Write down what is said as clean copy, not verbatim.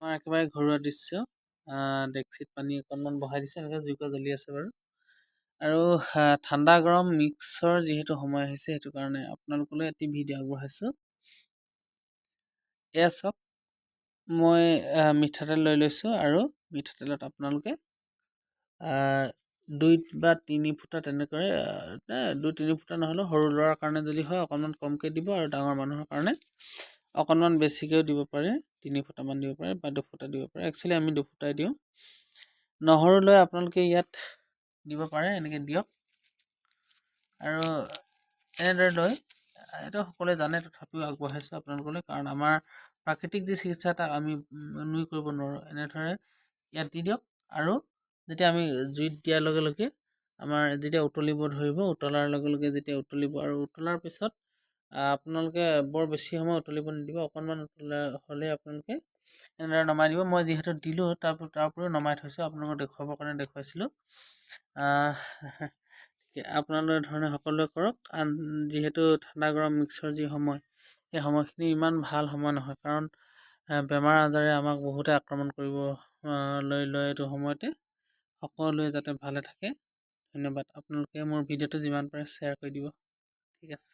আমাৰ একেবাৰে ঘৰুৱা দৃশ্য। ডেক্সিত পানী অকণমান বহাই দিছে, এনেকৈ জুইকুৰা জ্বলি আছে বাৰু। আৰু ঠাণ্ডা গৰম মিক্সৰ যিহেতু সময় আহিছে, সেইটো কাৰণে আপোনালোকলৈ এটি ভিডিঅ' আগবঢ়াইছোঁ। এয়া চাওক, মই মিঠাতেল লৈ লৈছোঁ আৰু মিঠাতেলত আপোনালোকে 2 বা 3 ফুটা তেনেকৈ 2-3 ফুটা নহ'লেও সৰু ল'ৰাৰ কাৰণে যদি হয় অকণমান কমকৈ দিব, আৰু ডাঙৰ মানুহৰ কাৰণে অকণমান বেছিকৈও দিব পাৰে। 3 ফুটামান দিব পাৰে বা 2 ফুটা দিব পাৰে। একচুৱেলি আমি 2 ফুটাই দিওঁ। নহৰু লৈ আপোনালোকে ইয়াত দিব পাৰে, এনেকৈ দিয়ক। আৰু এনেদৰে লৈ এইটো সকলোৱে জানে, তথাপিও আগবঢ়াইছোঁ আপোনালোকলৈ, কাৰণ আমাৰ প্ৰাকৃতিক যি চিকিৎসা তাক আমি নুই কৰিব নোৱাৰোঁ। এনেদৰে ইয়াত দি দিয়ক। আৰু যেতিয়া আমি জুইত দিয়াৰ লগে লগে আমাৰ যেতিয়া উতলিব ধৰিব, উতলাৰ লগে লগে যেতিয়া উতলিব, আৰু উতলাৰ পিছত আপোনালোকে বৰ বেছি সময় উতলিব নিদিব। অকণমান উতলা হ'লে আপোনালোকে এনেদৰে নমাই দিব। মই যিহেতু দিলোঁ তাৰ উপৰিও নমাই থৈছোঁ, আপোনালোকক দেখুৱাবৰ কাৰণে দেখুৱাইছিলোঁ। আপোনালোকে ধৰণে সকলোৱে কৰক। যিহেতু ঠাণ্ডা গৰম মিক্সৰ যি সময়, সেই সময়খিনি ইমান ভাল সময় নহয়, কাৰণ বেমাৰ আজাৰে আমাক বহুতে আক্ৰমণ কৰিব লৈ এইটো সময়তে। সকলোৱে যাতে ভালে থাকে। ধন্যবাদ। আপোনালোকে মোৰ ভিডিঅ'টো যিমান পাৰে শ্বেয়াৰ কৰি দিব। ঠিক আছে।